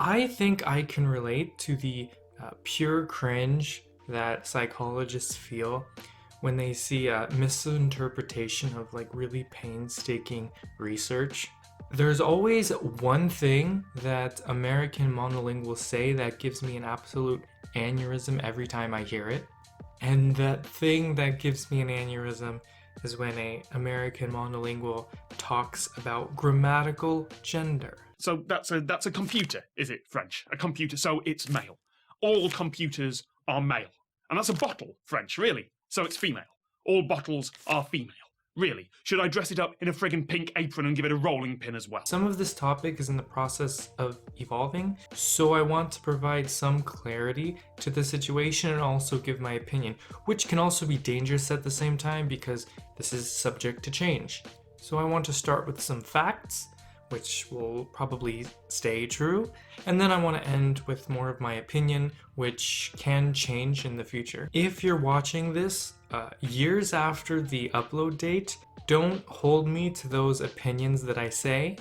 I think I can relate to the pure cringe that psychologists feel when they see a misinterpretation of like really painstaking research. There's always one thing that American monolinguals say that gives me an absolute aneurysm every time I hear it. And that thing that gives me an aneurysm is when a American monolingual talks about grammatical gender. So that's a computer, is it, French? A computer, so it's male. All computers are male. And that's a bottle, French, really. So it's female. All bottles are female. Really? Should I dress it up in a friggin' pink apron and give it a rolling pin as well? Some of this topic is in the process of evolving, so I want to provide some clarity to the situation and also give my opinion, which can also be dangerous at the same time because this is subject to change. So I want to start with some facts, which will probably stay true, and then I want to end with more of my opinion, which can change in the future. If you're watching this years after the upload date, don't hold me to those opinions that I say,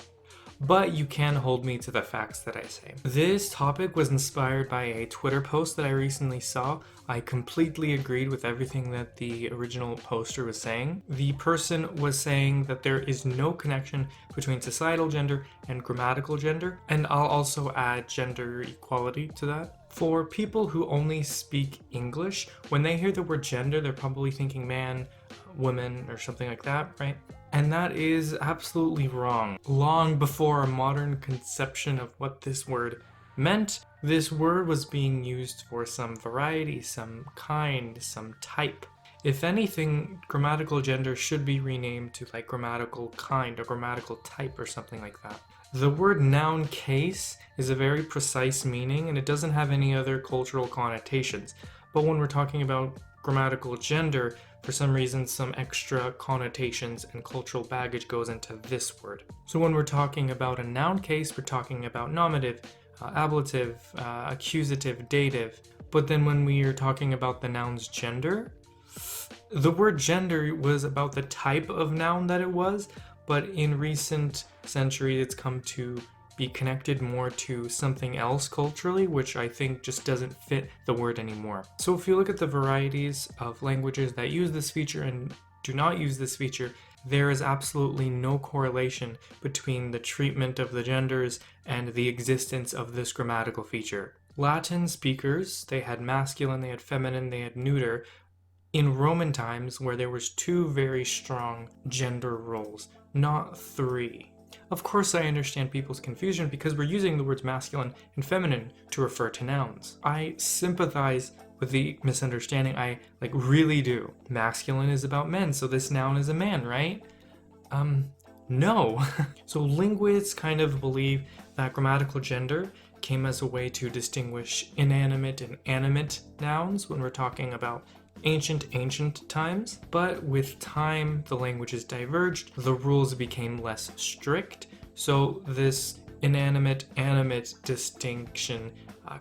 but you can hold me to the facts that I say. This topic was inspired by a Twitter post that I recently saw. I completely agreed with everything that the original poster was saying. The person was saying that there is no connection between societal gender and grammatical gender, and I'll also add gender equality to that. For people who only speak English, when they hear the word gender, they're probably thinking man, woman, or something like that, right? And that is absolutely wrong. Long before a modern conception of what this word meant, this word was being used for some variety, some kind, some type. If anything, grammatical gender should be renamed to like grammatical kind or grammatical type or something like that. The word noun case is a very precise meaning and it doesn't have any other cultural connotations. But when we're talking about grammatical gender, for some reason some extra connotations and cultural baggage goes into this word. So when we're talking about a noun case, we're talking about nominative, ablative, accusative, dative. But then when we are talking about the noun's gender, the word gender was about the type of noun that it was, but in recent centuries it's come to be connected more to something else culturally, which I think just doesn't fit the word anymore. So if you look at the varieties of languages that use this feature and do not use this feature, there is absolutely no correlation between the treatment of the genders and the existence of this grammatical feature. Latin speakers, they had masculine, they had feminine, they had neuter, in Roman times where there was two very strong gender roles, not three. Of course, I understand people's confusion because we're using the words masculine and feminine to refer to nouns. I sympathize with the misunderstanding, I really do. Masculine is about men, so this noun is a man, right? No. So linguists kind of believe that grammatical gender came as a way to distinguish inanimate and animate nouns when we're talking about ancient times, but with time the languages diverged, the rules became less strict, so this inanimate animate distinction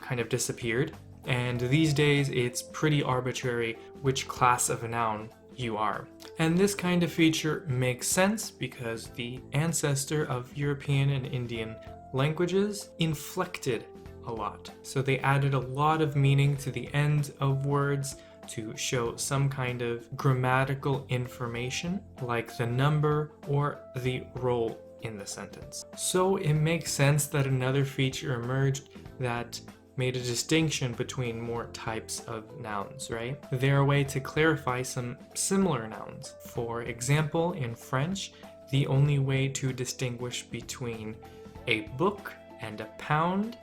kind of disappeared, and these days it's pretty arbitrary which class of a noun you are. And this kind of feature makes sense because the ancestor of European and Indian languages inflected a lot, so they added a lot of meaning to the end of words to show some kind of grammatical information, like the number or the role in the sentence. So it makes sense that another feature emerged that made a distinction between more types of nouns, right? They're a way to clarify some similar nouns. For example, in French, the only way to distinguish between a book and a pound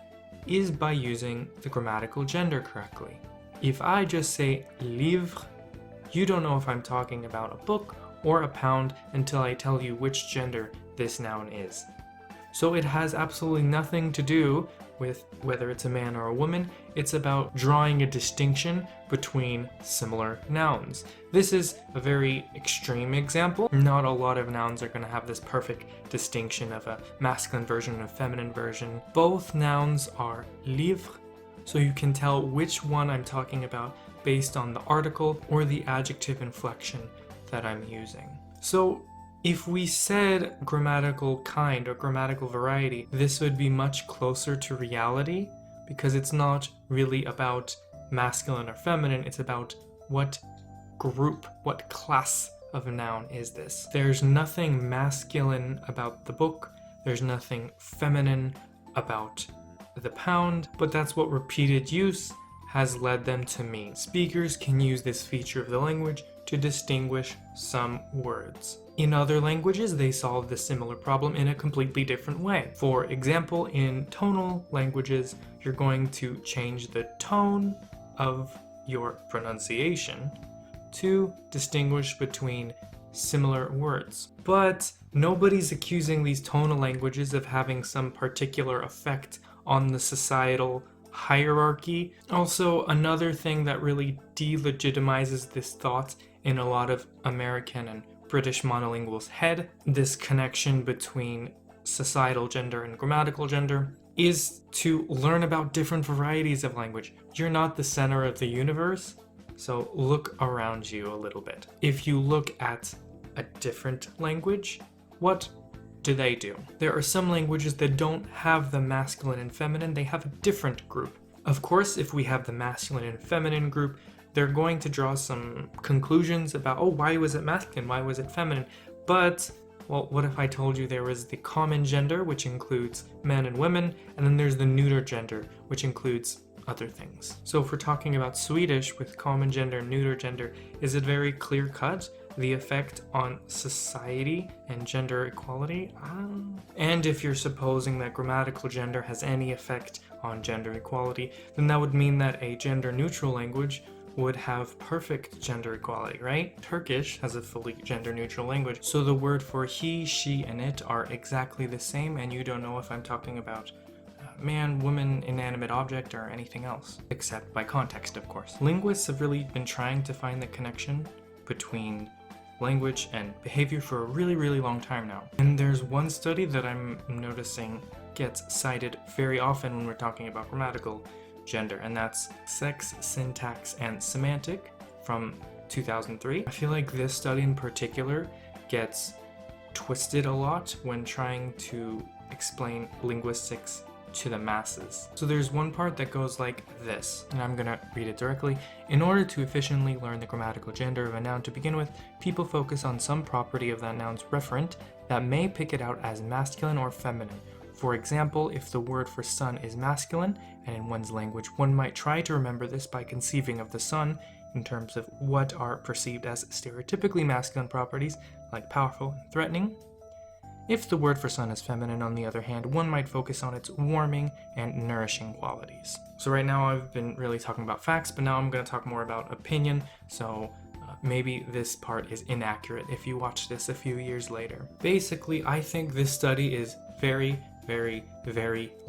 is by using the grammatical gender correctly. If I just say livre, you don't know if I'm talking about a book or a pound until I tell you which gender this noun is. So it has absolutely nothing to do with whether it's a man or a woman, it's about drawing a distinction between similar nouns. This is a very extreme example. Not a lot of nouns are going to have this perfect distinction of a masculine version and a feminine version. Both nouns are livre, so you can tell which one I'm talking about based on the article or the adjective inflection that I'm using. So If we said grammatical kind or grammatical variety, this would be much closer to reality because it's not really about masculine or feminine, it's about what group, what class of a noun is this. There's nothing masculine about the book, there's nothing feminine about the pound, but that's what repeated use has led them to mean. Speakers can use this feature of the language to distinguish some words. In other languages, they solve this similar problem in a completely different way. For example, in tonal languages, you're going to change the tone of your pronunciation to distinguish between similar words. But nobody's accusing these tonal languages of having some particular effect on the societal hierarchy. Also, another thing that really delegitimizes this thought in a lot of American and British monolinguals' head, this connection between societal gender and grammatical gender, is to learn about different varieties of language. You're not the center of the universe, so look around you a little bit. If you look at a different language, what do they do? There are some languages that don't have the masculine and feminine, they have a different group. Of course, if we have the masculine and feminine group, they're going to draw some conclusions about, oh, why was it masculine? Why was it feminine? But, well, what if I told you there was the common gender, which includes men and women, and then there's the neuter gender, which includes other things. So if we're talking about Swedish with common gender and neuter gender, is it very clear cut? The effect on society and gender equality? And if you're supposing that grammatical gender has any effect on gender equality, then that would mean that a gender neutral language would have perfect gender equality, right? Turkish has a fully gender neutral language, so the word for he, she, and it are exactly the same, and you don't know if I'm talking about man, woman, inanimate object, or anything else, except by context, of course. Linguists have really been trying to find the connection between language and behavior for a really long time now. And there's one study that I'm noticing gets cited very often when we're talking about grammatical gender, and that's Sex, Syntax, and Semantic from 2003. I feel like this study in particular gets twisted a lot when trying to explain linguistics to the masses. So there's one part that goes like this, and I'm gonna read it directly. In order to efficiently learn the grammatical gender of a noun to begin with, people focus on some property of that noun's referent that may pick it out as masculine or feminine. For example, if the word for sun is masculine, and in one's language, one might try to remember this by conceiving of the sun in terms of what are perceived as stereotypically masculine properties, like powerful and threatening. If the word for sun is feminine, on the other hand, one might focus on its warming and nourishing qualities. So right now I've been really talking about facts, but now I'm going to talk more about opinion, so maybe this part is inaccurate if you watch this a few years later. Basically, I think this study is very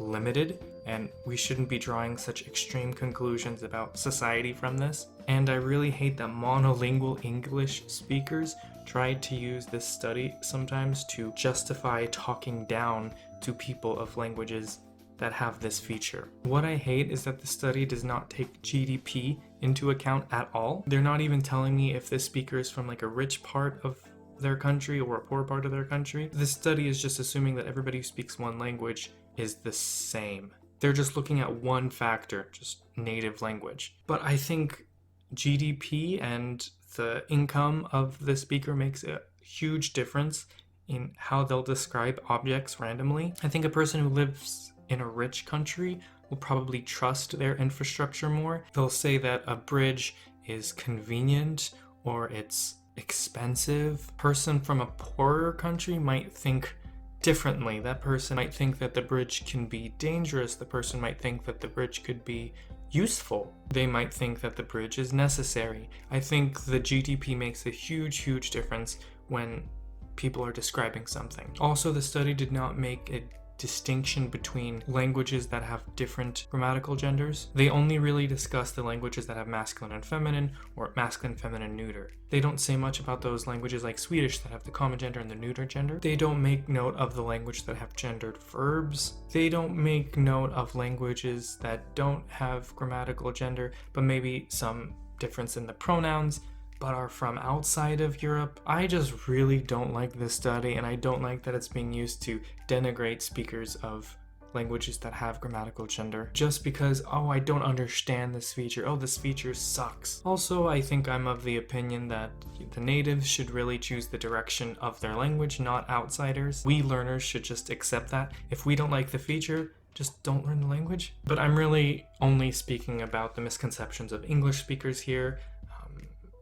limited, and we shouldn't be drawing such extreme conclusions about society from this. And I really hate that monolingual English speakers try to use this study sometimes to justify talking down to people of languages that have this feature. What I hate is that the study does not take GDP into account at all. They're not even telling me if this speaker is from like a rich part of their country or a poor part of their country. This study is just assuming that everybody who speaks one language is the same. They're just looking at one factor, just native language. But I think GDP and the income of the speaker makes a huge difference in how they'll describe objects randomly. I think a person who lives in a rich country will probably trust their infrastructure more. They'll say that a bridge is convenient or it's expensive. A person from a poorer country might think differently. That person might think that the bridge can be dangerous. The person might think that the bridge could be useful. They might think that the bridge is necessary. I think the GDP makes a huge difference when people are describing something. Also, the study did not make a distinction between languages that have different grammatical genders. They only really discuss the languages that have masculine and feminine, or masculine, feminine, neuter. They don't say much about those languages like Swedish that have the common gender and the neuter gender. They don't make note of the language that have gendered verbs. They don't make note of languages that don't have grammatical gender, but maybe some difference in the pronouns. but are from outside of Europe. I just really don't like this study, and I don't like that it's being used to denigrate speakers of languages that have grammatical gender just because, oh, I don't understand this feature, oh, this feature sucks. Also, I think I'm of the opinion that the natives should really choose the direction of their language, not outsiders. We learners should just accept that. If we don't like the feature, just don't learn the language. But I'm really only speaking about the misconceptions of English speakers here,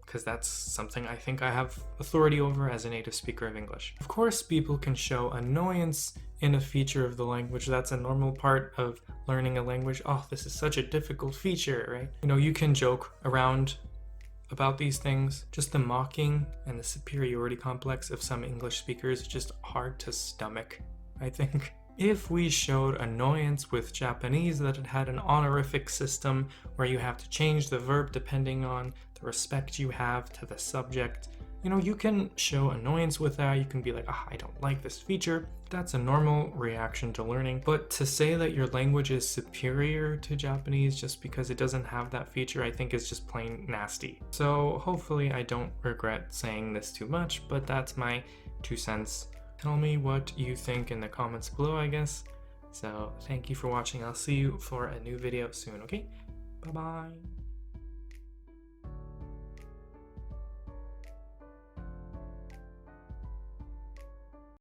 because that's something I think I have authority over as a native speaker of English. Of course, people can show annoyance in a feature of the language. That's a normal part of learning a language. Oh, this is such a difficult feature, right? You know, you can joke around about these things. Just the mocking and the superiority complex of some English speakers is just hard to stomach, I think. If we showed annoyance with Japanese that it had an honorific system where you have to change the verb depending on the respect you have to the subject, you know, you can show annoyance with that. You can be like, I don't like this feature. That's a normal reaction to learning. But to say that your language is superior to Japanese just because it doesn't have that feature, I think is just plain nasty. So hopefully I don't regret saying this too much, but that's my 2 cents. Tell me what you think in the comments below, I guess. So thank you for watching. I'll see you for a new video soon, okay? Bye-bye.